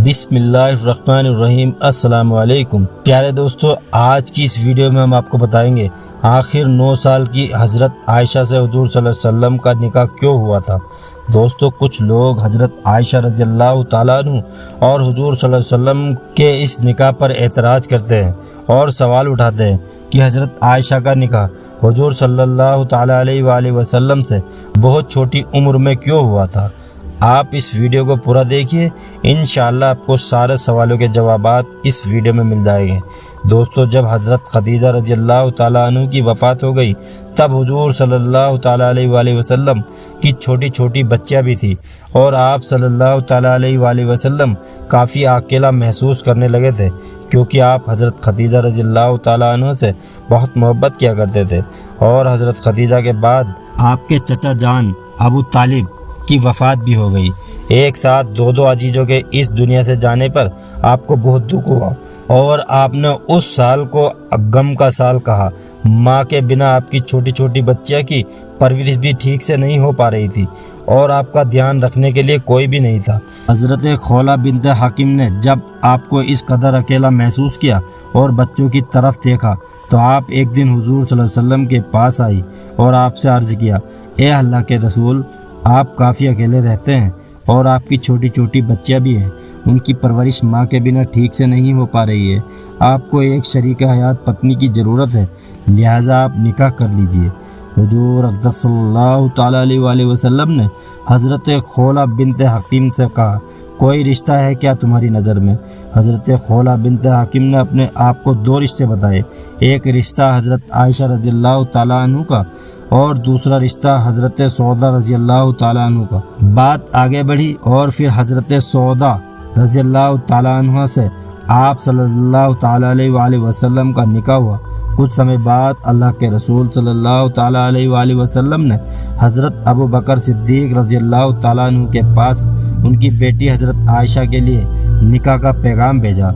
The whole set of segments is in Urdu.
بسم اللہ الرحمن الرحیم۔ السلام علیکم پیارے دوستو، آج کی اس ویڈیو میں ہم آپ کو بتائیں گے آخر 9 سال کی حضرت عائشہ سے حضور صلی اللہ علیہ وسلم کا نکاح کیوں ہوا تھا۔ دوستو، کچھ لوگ حضرت عائشہ رضی اللہ تعالیٰ عنہ اور حضور صلی اللہ علیہ وسلم کے اس نکاح پر اعتراض کرتے ہیں اور سوال اٹھاتے ہیں کہ حضرت عائشہ کا نکاح حضور صلی اللہ تعالیٰ علیہ وآلہ وسلم سے بہت چھوٹی عمر میں کیوں ہوا تھا۔ آپ اس ویڈیو کو پورا دیکھیے، انشاءاللہ آپ کو سارے سوالوں کے جوابات اس ویڈیو میں مل جائیں گے۔ دوستو، جب حضرت خدیجہ رضی اللہ تعالیٰ عنہ کی وفات ہو گئی تب حضور صلی اللہ تعالیٰ علیہ وآلہ وسلم کی چھوٹی چھوٹی بچیاں بھی تھیں اور آپ صلی اللہ تعالیٰ علیہ وآلہ وسلم کافی اکیلا محسوس کرنے لگے تھے، کیونکہ آپ حضرت خدیجہ رضی اللہ تعالیٰ عنہ سے بہت محبت کیا کرتے تھے اور حضرت خدیجہ کے بعد آپ کے چچا جان ابو طالب کی وفات بھی ہو گئی۔ ایک ساتھ دو عزیزوں کے اس دنیا سے جانے پر آپ کو بہت دکھ ہوا اور آپ نے اس سال کو غم کا سال کہا۔ ماں کے بنا آپ کی چھوٹی چھوٹی بچیاں کی پرورش بھی ٹھیک سے نہیں ہو پا رہی تھی اور آپ کا دھیان رکھنے کے لیے کوئی بھی نہیں تھا۔ حضرت خولہ بنت حکیم نے جب آپ کو اس قدر اکیلا محسوس کیا اور بچوں کی طرف دیکھا تو آپ ایک دن حضور صلی اللہ علیہ وسلم کے پاس آئی اور آپ سے عرض کیا، اے اللہ کے رسول، آپ کافی اکیلے رہتے ہیں اور آپ کی چھوٹی چھوٹی بچیاں بھی ہیں، ان کی پرورش ماں کے بنا ٹھیک سے نہیں ہو پا رہی ہے، آپ کو ایک شریک حیات پتنی کی ضرورت ہے، لہٰذا آپ نکاح کر لیجئے۔ حضور اقدس صلی اللہ تعالیٰ علیہ وآلہ وسلم نے حضرت خولہ بنت حکیم سے کہا، کوئی رشتہ ہے کیا تمہاری نظر میں؟ حضرت خولہ بنت حکیم نے اپنے آپ کو 2 رشتے بتائے، ایک رشتہ حضرت عائشہ رضی اللہ تعالیٰ عنہ کا اور دوسرا رشتہ حضرت سودا رضی اللہ تعالیٰ عنہ کا۔ بات آگے بڑھی اور پھر حضرت سودا رضی اللہ تعالیٰ عنہ سے آپ صلی اللہ تعالیٰ علیہ وآلہ وسلم کا نکاح ہوا۔ کچھ سمے بعد اللہ کے رسول صلی اللہ تعالیٰ علیہ وآلہ وسلم نے حضرت ابو بکر صدیق رضی اللہ تعالیٰ عنہ کے پاس ان کی بیٹی حضرت عائشہ کے لیے نکاح کا پیغام بھیجا۔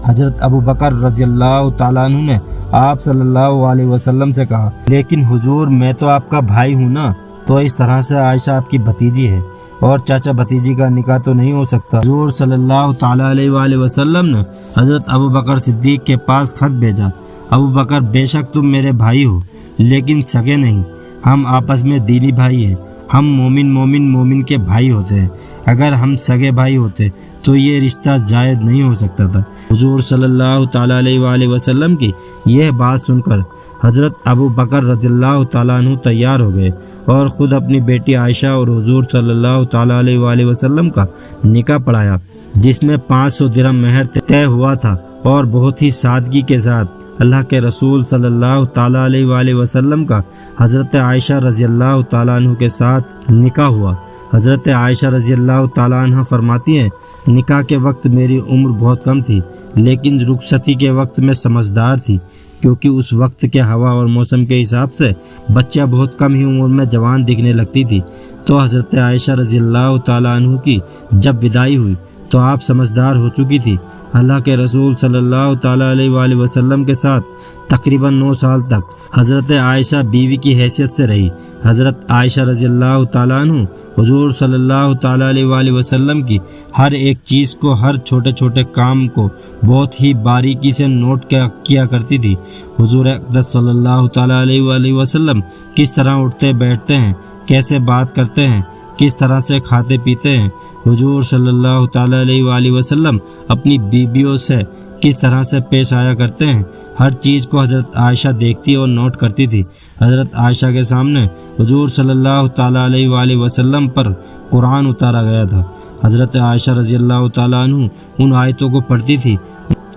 حضرت ابو بکر رضی اللہ تعالیٰ عنہ نے آپ صلی اللہ علیہ وسلم سے کہا، لیکن حضور، میں تو آپ کا بھائی ہوں نا، تو اس طرح سے عائشہ آپ کی بھتیجی ہے اور چاچا بھتیجی کا نکاح تو نہیں ہو سکتا۔ حضور صلی اللہ تعالیٰ علیہ وآلہ وسلم نے حضرت ابو بکر صدیق کے پاس خط بھیجا، ابو بکر، بے شک تم میرے بھائی ہو لیکن سگے نہیں، ہم آپس میں دینی بھائی ہیں، ہم مومن کے بھائی ہوتے ہیں، اگر ہم سگے بھائی ہوتے تو یہ رشتہ جائز نہیں ہو سکتا تھا۔ حضور صلی اللہ تعالیٰ علیہ وآلہ وسلم کی یہ بات سن کر حضرت ابو بکر رضی اللہ تعالیٰ عنہ تیار ہو گئے اور خود اپنی بیٹی عائشہ اور حضور صلی اللہ تعالیٰ علیہ وآلہ وسلم کا نکاح پڑھایا، جس میں 500 درہم مہر طے ہوا تھا اور بہت ہی سادگی کے ساتھ اللہ کے رسول صلی اللہ تعالیٰ علیہ وآلہ وسلم کا حضرت عائشہ رضی اللہ تعالیٰ عنہ کے ساتھ نکاح ہوا۔ حضرت عائشہ رضی اللہ تعالیٰ عنہ فرماتی ہیں، نکاح کے وقت میری عمر بہت کم تھی، لیکن رخصتی کے وقت میں سمجھدار تھی، کیونکہ اس وقت کے ہوا اور موسم کے حساب سے بچہ بہت کم ہی عمر میں جوان دکھنے لگتی تھی۔ تو حضرت عائشہ رضی اللہ تعالیٰ عنہ کی جب وداعی ہوئی تو آپ سمجھدار ہو چکی تھی۔ اللہ کے رسول صلی اللہ تعالیٰ علیہ وآلہ وسلم کے ساتھ تقریباً 9 سال تک حضرت عائشہ بیوی کی حیثیت سے رہی۔ حضرت عائشہ رضی اللہ تعالیٰ عنہ حضور صلی اللہ تعالیٰ علیہ وآلہ وسلم کی ہر ایک چیز کو، ہر چھوٹے چھوٹے کام کو بہت ہی باریکی سے نوٹ کیا کرتی تھی۔ حضور اقدس صلی اللہ تعالیٰ علیہ وآلہ وسلم کس طرح اٹھتے بیٹھتے ہیں، کیسے بات کرتے ہیں، کس طرح سے کھاتے پیتے ہیں، حضور صلی اللہ تعالیٰ علیہ وآلہ وسلم اپنی بیویوں سے کس طرح سے پیش آیا کرتے ہیں، ہر چیز کو حضرت عائشہ دیکھتی اور نوٹ کرتی تھی۔ حضرت عائشہ کے سامنے حضور صلی اللہ تعالیٰ علیہ وآلہ وسلم پر قرآن اتارا گیا تھا۔ حضرت عائشہ رضی اللہ تعالیٰ عنہ ان آیتوں کو پڑھتی تھی،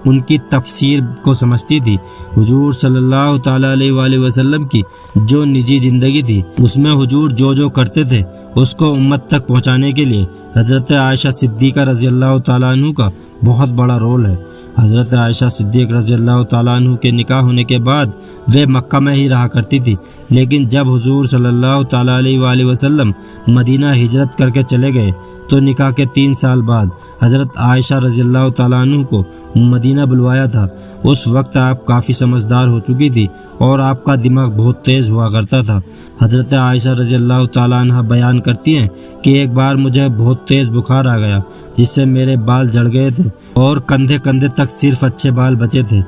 ان کی تفسیر کو سمجھتی تھی۔ حضور صلی اللہ تعالیٰ علیہ وآلہ وسلم کی جو نجی زندگی تھی، اس میں حضور جو کرتے تھے اس کو امت تک پہنچانے کے لیے حضرت عائشہ صدیقہ رضی اللہ تعالیٰ عنہ کا بہت بڑا رول ہے۔ حضرت عائشہ صدیق رضی اللہ تعالیٰ عنہ کے نکاح ہونے کے بعد وہ مکہ میں ہی رہا کرتی تھی، لیکن جب حضور صلی اللہ تعالیٰ علیہ وآلہ وسلم مدینہ ہجرت کر کے چلے گئے تو نکاح کے 3 سال بعد حضرت عائشہ رضی اللہ تعالیٰ عنہ کو مدینہ بلوایا تھا۔ اس وقت آپ کافی سمجھدار ہو چکی تھی اور آپ کا دماغ بہت تیز ہوا کرتا تھا۔ حضرت عائشہ رضی اللہ تعالیٰ عنہ بیان کرتی ہیں کہ ایک بار مجھے بہت تیز بخار آ گیا جس سے میرے بال جھڑ گئے تھے اور کندھے تک صرف اچھے بال بچے تھے۔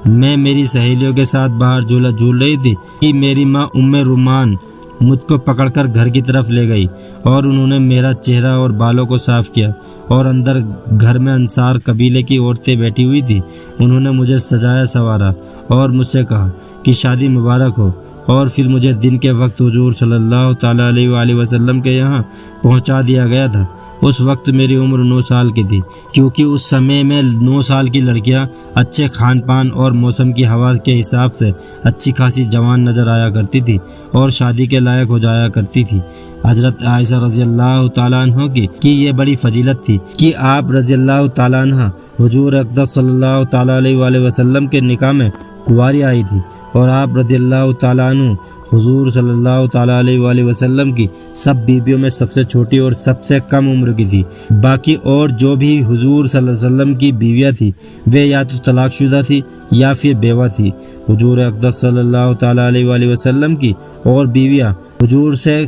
میں میری سہیلیوں کے ساتھ باہر جھولا جھول رہی تھی کہ میری ماں ام رومان مجھ کو پکڑ کر گھر کی طرف لے گئی اور انہوں نے میرا چہرہ اور بالوں کو صاف کیا، اور اندر گھر میں انصار قبیلے کی عورتیں بیٹھی ہوئی تھی۔ انہوں نے مجھے سجایا سنوارا اور مجھ سے کہا کہ شادی مبارک ہو، اور پھر مجھے دن کے وقت حضور صلی اللہ تعالیٰ علیہ وآلہ وسلم کے یہاں پہنچا دیا گیا تھا۔ اس وقت میری عمر 9 سال کی تھی، کیونکہ اس سمے میں 9 سال کی لڑکیاں اچھے کھان پان اور موسم کی ہوا کے حساب سے اچھی خاصی جوان نظر آیا کرتی تھی اور شادی کے لائق ہو جایا کرتی تھی۔ حضرت عائشہ رضی اللہ تعالیٰ عنہ کی یہ بڑی فضیلت تھی کہ آپ رضی اللہ تعالیٰ عنہ حضور اقدس صلی اللہ تعالیٰ علیہ وآلہ وسلم کے نکاح میں کنواری آئی تھی، اور آپ رضی اللہ تعالیٰ عنہ حضور صلی اللہ تعالیٰ علیہ وآلہ وسلم کی سب بیویوں میں سب سے چھوٹی اور سب سے کم عمر کی تھی۔ باقی اور جو بھی حضور صلی اللہ علیہ وسلم کی بیویاں تھیں وہ یا تو طلاق شدہ تھی یا پھر بیوہ تھی۔ حضور اقدس صلی اللہ تعالیٰ علیہ وآلہ وسلم کی اور بیویاں حضور سے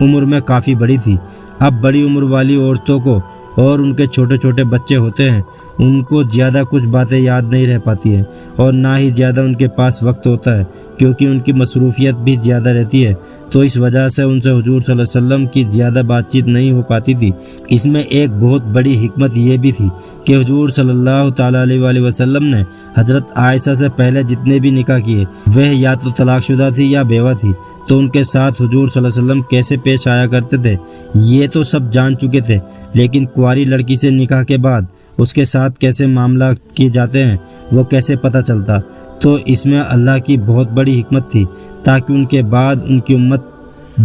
عمر میں کافی بڑی تھی۔ اب بڑی عمر والی عورتوں کو اور ان کے چھوٹے چھوٹے بچے ہوتے ہیں، ان کو زیادہ کچھ باتیں یاد نہیں رہ پاتی ہیں اور نہ ہی زیادہ ان کے پاس وقت ہوتا ہے، کیونکہ ان کی مصروفیت بھی زیادہ رہتی ہے، تو اس وجہ سے ان سے حضور صلی اللہ علیہ وسلم کی زیادہ بات چیت نہیں ہو پاتی تھی۔ اس میں ایک بہت بڑی حکمت یہ بھی تھی کہ حضور صلی اللہ تعالیٰ علیہ وآلہ وسلم نے حضرت عائشہ سے پہلے جتنے بھی نکاح کیے وہ یا تو طلاق شدہ تھی یا بیوہ تھی، تو ان کے ساتھ حضور صلی اللہ علیہ وسلم کیسے پیش آیا کرتے تھے یہ تو سب جان چکے تھے، لیکن کنواری لڑکی سے نکاح کے بعد اس کے ساتھ کیسے معاملات کیے جاتے ہیں وہ کیسے پتہ چلتا؟ تو اس میں اللہ کی بہت بڑی حکمت تھی، تاکہ ان کے بعد ان کی امت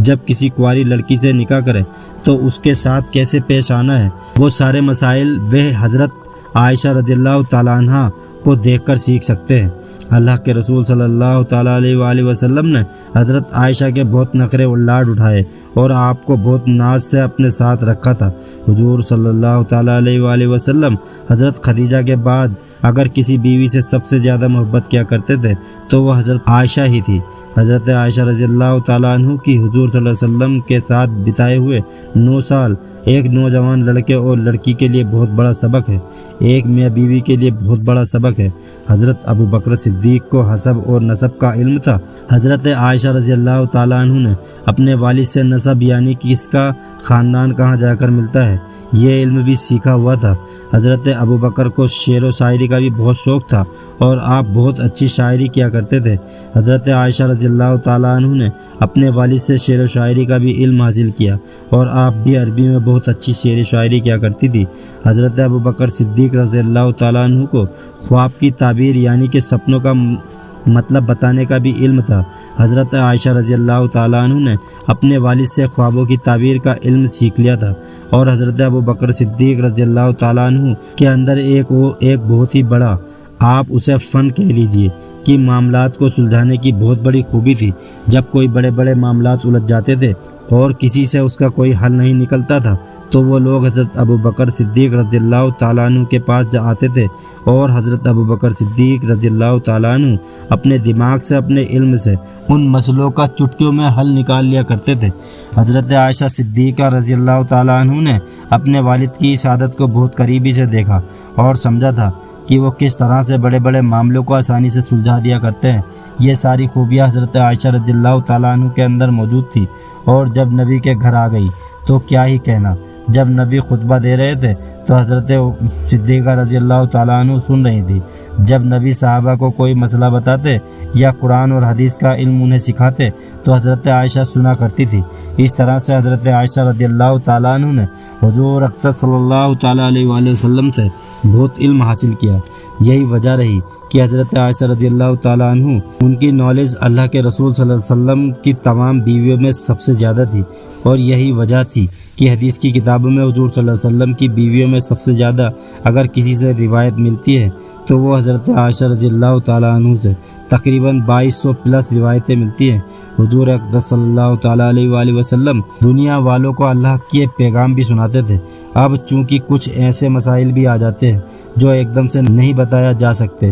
جب کسی کنواری لڑکی سے نکاح کرے تو اس کے ساتھ کیسے پیش آنا ہے، وہ سارے مسائل وہ حضرت عائشہ رضی اللہ تعالیٰ عنہ کو دیکھ کر سیکھ سکتے ہیں۔ اللہ کے رسول صلی اللہ تعالیٰ علیہ وآلہ وسلم نے حضرت عائشہ کے بہت نخرے اور لاڈ اٹھائے اور آپ کو بہت ناز سے اپنے ساتھ رکھا تھا۔ حضور صلی اللہ تعالیٰ علیہ وآلہ وسلم حضرت خدیجہ کے بعد اگر کسی بیوی سے سب سے زیادہ محبت کیا کرتے تھے تو وہ حضرت عائشہ ہی تھی۔ حضرت عائشہ رضی اللہ تعالیٰ عنہ کی حضور صلی اللہ علیہ وسلم کے ساتھ بتائے ہوئے 9 سال ایک نوجوان لڑکے اور لڑکی کے لیے بہت بڑا سبق ہے، ایک میاں بیوی کے لیے بہت بڑا سبق ہے۔ حضرت ابو بکر صدیق کو حسب اور نسب کا علم تھا۔ حضرت عائشہ رضی اللہ تعالیٰ عنہ نے اپنے والد سے نسب یعنی کہ اس کا خاندان کہاں جا کر ملتا ہے یہ علم بھی سیکھا ہوا تھا۔ حضرت ابو بکر کو شعر و شاعری کا بھی بہت شوق تھا اور آپ بہت اچھی شاعری کیا کرتے تھے۔ حضرت عائشہ رضی اللہ تعالیٰ عنہ نے اپنے والد سے شعر و شاعری کا بھی علم حاصل کیا اور آپ بھی عربی میں بہت اچھی شعر و شاعری کیا کرتی تھی۔ حضرت ابو بکر صدیق رضی اللہ تعالیٰ عنہ کو خواب کی تعبیر یعنی کہ سپنوں کا مطلب بتانے کا بھی علم تھا۔ حضرت عائشہ رضی اللہ تعالیٰ عنہ نے اپنے والد سے خوابوں کی تعبیر کا علم سیکھ لیا تھا، اور حضرت ابو بکر صدیق رضی اللہ تعالیٰ عنہ کے اندر ایک بہت ہی بڑا، آپ اسے فن کہہ لیجئے، کہ معاملات کو سلجھانے کی بہت بڑی خوبی تھی۔ جب کوئی بڑے بڑے معاملات الجھ جاتے تھے اور کسی سے اس کا کوئی حل نہیں نکلتا تھا تو وہ لوگ حضرت ابو بکر صدیق رضی اللہ تعالیٰ عنہ کے پاس آتے تھے، اور حضرت ابو بکر صدیق رضی اللہ تعالیٰ عنہ اپنے دماغ سے اپنے علم سے ان مسئلوں کا چٹکیوں میں حل نکال لیا کرتے تھے۔ حضرت عائشہ صدیقہ رضی اللہ تعالیٰ عنہ نے اپنے والد کی اس عادت کو بہت قریبی سے دیکھا اور سمجھا تھا کہ وہ کس طرح سے بڑے بڑے معاملوں کو آسانی سے سلجھا دیا کرتے ہیں۔ یہ ساری خوبیاں حضرت عائشہ رضی اللہ تعالیٰ عنہ کے اندر موجود تھی، اور جب نبی کے گھر آ گئی تو کیا ہی کہنا۔ جب نبی خطبہ دے رہے تھے تو حضرت صدیقہ رضی اللہ تعالیٰ عنہ سن رہی تھی۔ جب نبی صحابہ کو کوئی مسئلہ بتاتے یا قرآن اور حدیث کا علم انہیں سکھاتے تو حضرت عائشہ سنا کرتی تھی۔ اس طرح سے حضرت عائشہ رضی اللہ تعالیٰ عنہ نے حضور اکرم صلی اللہ تعالیٰ علیہ وآلہ وسلم سے بہت علم حاصل کیا۔ یہی وجہ رہی کہ حضرت عائشہ رضی اللہ تعالیٰ عنہ ان کی نالج اللہ کے رسول صلی اللہ علیہ وسلم کی تمام بیویوں میں سب سے زیادہ تھی، اور یہی وجہ تھی کہ حدیث کی کتابوں میں حضور صلی اللہ علیہ وسلم کی بیویوں میں سب سے زیادہ اگر کسی سے روایت ملتی ہے تو وہ حضرت عائشہ رضی اللہ تعالیٰ عنہ سے تقریباً 2200 پلس روایتیں ملتی ہیں۔ حضور اقدس صلی اللہ تعالیٰ علیہ وآلہ وسلم دنیا والوں کو اللہ کے پیغام بھی سناتے تھے۔ اب چونکہ کچھ ایسے مسائل بھی آ جاتے ہیں جو ایک دم سے نہیں بتایا جا سکتے،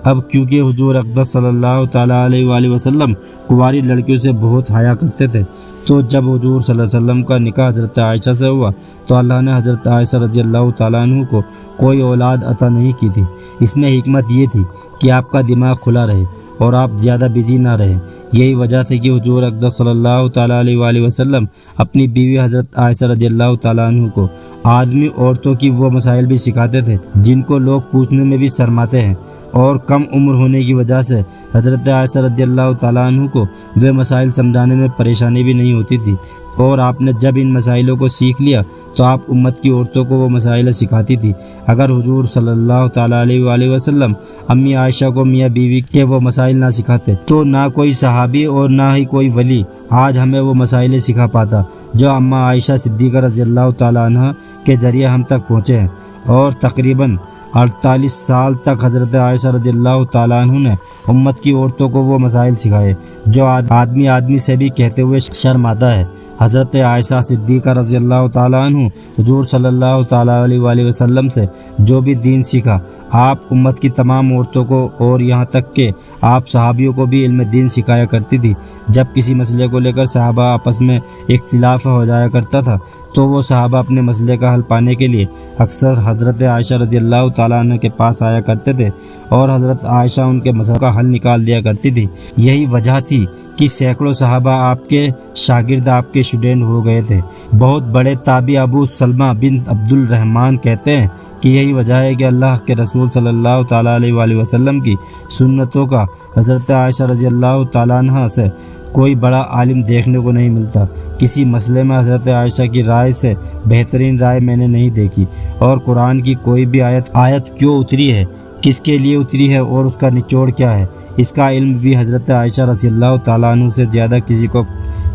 اب کیونکہ حضور اقدس صلی اللہ تعالیٰ علیہ وآلہ وسلم کنواری لڑکیوں سے بہت حیا کرتے تھے، تو جب حضور صلی اللہ علیہ وسلم کا نکاح حضرت عائشہ سے ہوا تو اللہ نے حضرت عائشہ رضی اللہ تعالیٰ عنہ کو کوئی اولاد عطا نہیں کی تھی۔ اس میں حکمت یہ تھی کہ آپ کا دماغ کھلا رہے اور آپ زیادہ بزی نہ رہیں۔ یہی وجہ تھی کہ حضور اقدس صلی اللہ تعالیٰ علیہ وآلہ وسلم اپنی بیوی حضرت عائشہ رضی اللہ تعالیٰ عنہ کو آدمی عورتوں کی وہ مسائل بھی سکھاتے تھے جن کو لوگ پوچھنے میں بھی شرماتے ہیں، اور کم عمر ہونے کی وجہ سے حضرت عائشہ رضی اللہ تعالیٰ عنہ کو وہ مسائل سمجھانے میں پریشانی بھی نہیں ہوتی تھی، اور آپ نے جب ان مسائلوں کو سیکھ لیا تو آپ امت کی عورتوں کو وہ مسائل سکھاتی تھی۔ اگر حضور صلی اللہ تعالیٰ علیہ وآلہ وسلم امی عائشہ کو میاں بیوی کے وہ مسائل نہ سکھاتے تو نہ کوئی صحابی اور نہ ہی کوئی ولی آج ہمیں وہ مسائل سکھا پاتا جو اماں عائشہ صدیقہ رضی اللہ تعالیٰ عنہ کے ذریعے ہم تک پہنچے ہیں، اور تقریباً 48 سال تک حضرت عائشہ رضی اللہ تعالیٰ عنہ نے امت کی عورتوں کو وہ مسائل سکھائے جو آدمی سے بھی کہتے ہوئے شرماتا ہے۔ حضرت عائشہ صدیقہ رضی اللہ تعالیٰ عنہ حضور صلی اللہ تعالیٰ علیہ وآلہ وسلم سے جو بھی دین سیکھا آپ امت کی تمام عورتوں کو، اور یہاں تک کہ آپ صحابیوں کو بھی علم دین سکھایا کرتی تھی۔ جب کسی مسئلے کو لے کر صحابہ آپس میں اختلاف ہو جایا کرتا تھا تو وہ صحابہ اپنے مسئلے کا حل پانے کے لیے اکثر حضرت عائشہ رضی اللہ تعالیٰ عنہ کے پاس آیا کرتے تھے، اور حضرت عائشہ ان کے مسئلے کا حل نکال دیا کرتی تھی۔ یہی وجہ تھی کہ سینکڑوں صحابہ آپ کے شاگرد، آپ کے اسٹوڈنٹ ہو گئے تھے۔ بہت بڑے تابعی ابو سلمہ بن عبد الرحمن کہتے ہیں کہ یہی وجہ ہے کہ اللہ کے رسول صلی اللہ تعالیٰ علیہ وآلہ وسلم کی سنتوں کا حضرت عائشہ رضی اللہ تعالیٰ عنہ سے کوئی بڑا عالم دیکھنے کو نہیں ملتا۔ کسی مسئلے میں حضرت عائشہ کی رائے سے بہترین رائے میں نے نہیں دیکھی، اور قرآن کی کوئی بھی آیت کیوں اتری ہے، کس کے لیے اتری ہے اور اس کا نچوڑ کیا ہے، اس کا علم بھی حضرت عائشہ رضی اللہ تعالیٰ عنہ سے زیادہ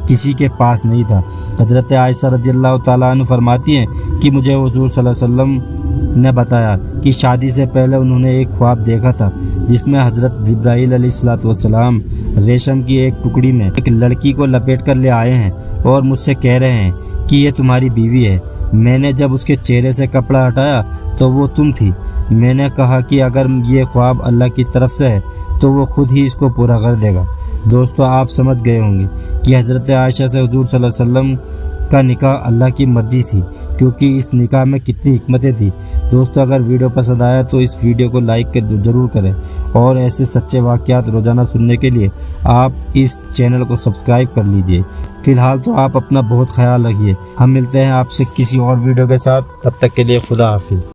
کسی کے پاس نہیں تھا۔ حضرت عائشہ رضی اللہ تعالیٰ عنہ فرماتی ہیں کہ مجھے حضور صلی اللہ علیہ وسلم نے بتایا کہ شادی سے پہلے انہوں نے ایک خواب دیکھا تھا جس میں حضرت جبرائیل علیہ السلام ریشم کی ایک ٹکڑی میں ایک لڑکی کو لپیٹ کر لے آئے ہیں اور مجھ سے کہہ رہے ہیں کہ یہ تمہاری بیوی ہے۔ میں نے جب اس کے چہرے سے کپڑا ہٹایا تو وہ تم تھی۔ میں نے کہا کہ اگر یہ خواب اللہ کی طرف سے ہے تو وہ خود ہی اس کو پورا کر دے گا۔ دوستو، آپ سمجھ گئے ہوں گے کہ حضرت عائشہ سے حضور صلی اللہ علیہ وسلم کا نکاح اللہ کی مرضی تھی، کیونکہ اس نکاح میں کتنی حکمتیں تھیں۔ دوستو، اگر ویڈیو پسند آیا تو اس ویڈیو کو لائک ضرور کریں، اور ایسے سچے واقعات روزانہ سننے کے لیے آپ اس چینل کو سبسکرائب کر لیجئے۔ فی الحال تو آپ اپنا بہت خیال رکھیے۔ ہم ملتے ہیں آپ سے کسی اور ویڈیو کے ساتھ، تب تک کے لیے خدا حافظ۔